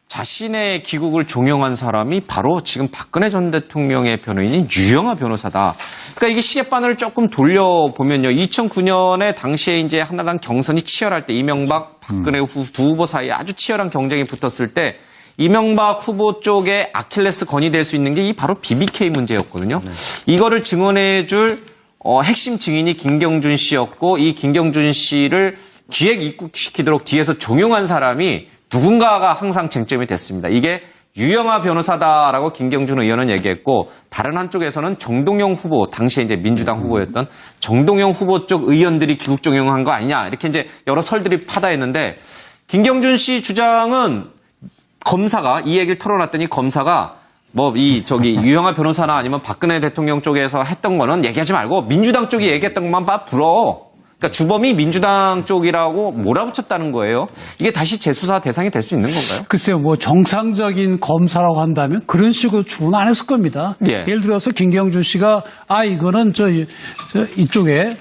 자신의 귀국을 종용한 사람이 바로 지금 박근혜 전 대통령의 변호인인 유영하 변호사다. 그러니까 이게 시계바늘을 조금 돌려보면요. 2009년에 당시에 이제 한나라당 경선이 치열할 때 이명박, 박근혜 두 후보 사이에 아주 치열한 경쟁이 붙었을 때 이명박 후보 쪽에 아킬레스 건이 될 수 있는 게 이 바로 BBK 문제였거든요. 네. 이거를 증언해줄 핵심 증인이 김경준 씨였고 이 김경준 씨를 기획 입국시키도록 뒤에서 종용한 사람이 누군가가 항상 쟁점이 됐습니다. 이게 유영하 변호사다라고 김경준 의원은 얘기했고 다른 한쪽에서는 정동영 후보, 당시에 이제 민주당 후보였던 정동영 후보 쪽 의원들이 귀국 종용한 거 아니냐 이렇게 이제 여러 설들이 파다했는데 김경준 씨 주장은 검사가 이 얘기를 털어놨더니 검사가 유영하 변호사나 아니면 박근혜 대통령 쪽에서 했던 거는 얘기하지 말고 민주당 쪽이 얘기했던 것만 불어. 그러니까 주범이 민주당 쪽이라고 몰아붙였다는 거예요. 이게 다시 재수사 대상이 될 수 있는 건가요? 글쎄요, 정상적인 검사라고 한다면 그런 식으로 추궁 안 했을 겁니다. 예. 예를 들어서 김경준 씨가 이거는 이쪽에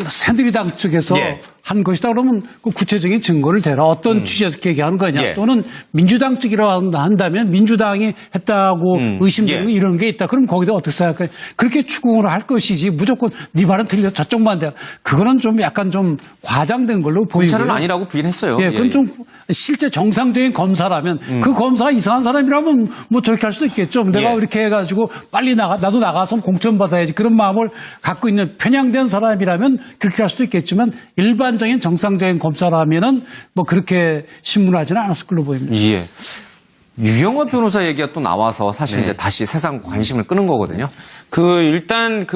새누리당 측에서 예. 한 것이다 그러면 그 구체적인 증거를 대라. 어떤 취지에서 얘기하는 거냐. 예. 또는 민주당 측이라고 한다면 민주당이 했다고 의심되는 예. 이런 게 있다. 그럼 거기다 어떻게 생각해? 그렇게 추궁을 할 것이지 무조건 네 말은 틀려 저쪽만 돼. 그거는 좀 약간 좀 과장된 걸로 보이고요. 검찰은 아니라고 부인했어요. 예, 그건 좀 실제 정상적인 검사라면 그 검사가 이상한 사람이라면 저렇게 할 수도 있겠죠. 내가 예. 이렇게 해가지고 빨리 나도 나가서 공천받아야지. 그런 마음을 갖고 있는 편향된 사람이라면 그렇게 할 수도 있겠지만 일반적인 정상적인 검사라면은 그렇게 신문하지는 않았을 걸로 보입니다. 예. 유영하 변호사 얘기가 또 나와서 사실 이제 다시 세상 관심을 끄는 거거든요. 일단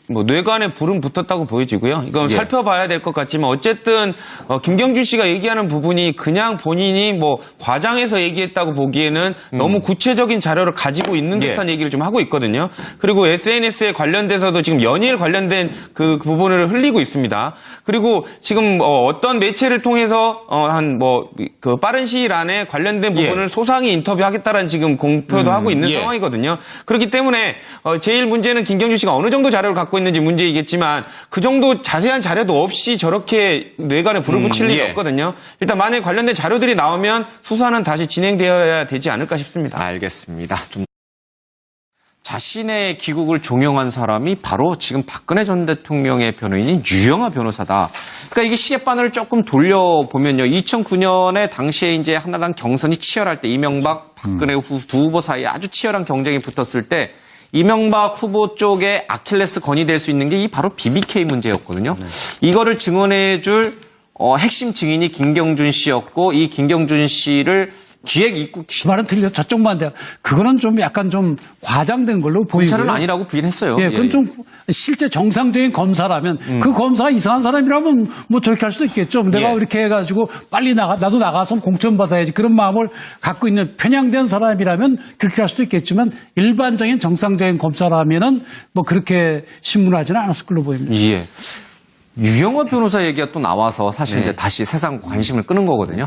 뇌관에 불은 붙었다고 보여지고요. 이건 살펴봐야 될 것 같지만 어쨌든 김경준 씨가 얘기하는 부분이 그냥 본인이 과장해서 얘기했다고 보기에는 너무 구체적인 자료를 가지고 있는 듯한 얘기를 좀 하고 있거든요. 그리고 SNS에 관련돼서도 지금 연일 관련된 그 부분을 흘리고 있습니다. 그리고 지금 어떤 매체를 통해서 빠른 시일 안에 관련된 부분을 소상히 인터뷰하겠다라는 지금 공표도 하고 있는 상황이거든요. 그렇기 때문에 제일 문제는 김경준 씨가 어느 정도 자료를 갖고 있는지 문제이겠지만 그 정도 자세한 자료도 없이 저렇게 뇌관에 불을 붙일 일이 없거든요. 일단 만약에 관련된 자료들이 나오면 수사는 다시 진행되어야 되지 않을까 싶습니다. 알겠습니다. 자신의 귀국을 종용한 사람이 바로 지금 박근혜 전 대통령의 변호인인 유영하 변호사다. 그러니까 이게 시계바늘을 조금 돌려보면요. 2009년에 당시에 이제 한나라당 경선이 치열할 때 이명박, 박근혜 두 후보 사이에 아주 치열한 경쟁이 붙었을 때 이명박 후보 쪽에 아킬레스 건이 될 수 있는 게 이 바로 BBK 문제였거든요. 이거를 증언해줄 핵심 증인이 김경준 씨였고 이 김경준 씨를 기획 입국시키도록 말은 틀려 저쪽만 돼. 그거는 좀 약간 좀 과장된 걸로 보이고요. 검찰은 아니라고 부인했어요. 예, 그건 좀 실제 정상적인 검사라면 그 검사가 이상한 사람이라면 저렇게 할 수도 있겠죠. 내가 이렇게 해가지고 빨리 나도 나가서 공천받아야지. 그런 마음을 갖고 있는 편향된 사람이라면 그렇게 할 수도 있겠지만 일반적인 정상적인 검사라면은 그렇게 신문하지는 않았을 걸로 보입니다. 예. 유영하 변호사 얘기가 또 나와서 사실 이제 다시 세상 관심을 끄는 거거든요.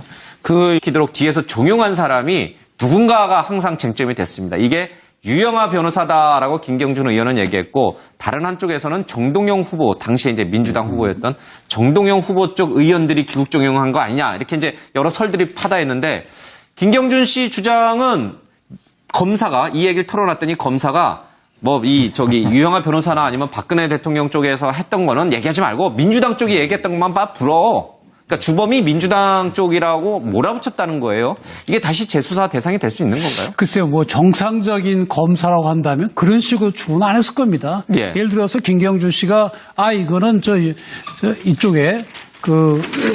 기도록 뒤에서 종용한 사람이 누군가가 항상 쟁점이 됐습니다. 이게 유영하 변호사다라고 김경준 의원은 얘기했고 다른 한쪽에서는 정동영 후보, 당시에 이제 민주당 후보였던 정동영 후보 쪽 의원들이 귀국 종용한 거 아니냐 이렇게 이제 여러 설들이 파다했는데 김경준 씨 주장은 검사가 이 얘기를 털어놨더니 검사가 유영하 변호사나 아니면 박근혜 대통령 쪽에서 했던 거는 얘기하지 말고 민주당 쪽이 얘기했던 것만 불어. 그러니까 주범이 민주당 쪽이라고 몰아붙였다는 거예요. 이게 다시 재수사 대상이 될 수 있는 건가요? 글쎄요, 정상적인 검사라고 한다면 그런 식으로 추궁 안 했을 겁니다. 예. 예를 들어서 김경준 씨가 이거는 이쪽에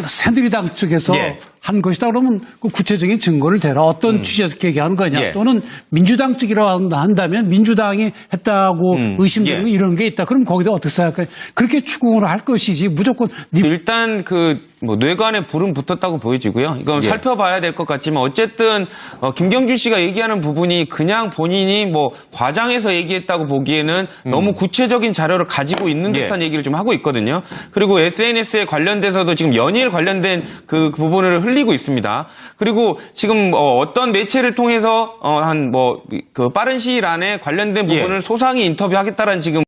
새누리당 측에서 한 것이다 그러면 그 구체적인 증거를 대라. 어떤 취지에서 얘기하는 거냐. 또는 민주당 측이라고 한다면 민주당이 했다고 의심되는 이런 게 있다. 그럼 거기다 어떻게 생각해? 그렇게 추궁을 할 것이지 무조건 일단 뇌관에 불은 붙었다고 보여지고요. 이건 살펴봐야 될 것 같지만 어쨌든 김경준 씨가 얘기하는 부분이 그냥 본인이 과장해서 얘기했다고 보기에는 너무 구체적인 자료를 가지고 있는 듯한 얘기를 좀 하고 있거든요. 그리고 SNS에 관련돼서도 지금 연일 관련된 그 부분을 흘리고 있습니다. 그리고 지금 어떤 매체를 통해서 빠른 시일 안에 관련된 부분을 소상히 인터뷰하겠다라는 지금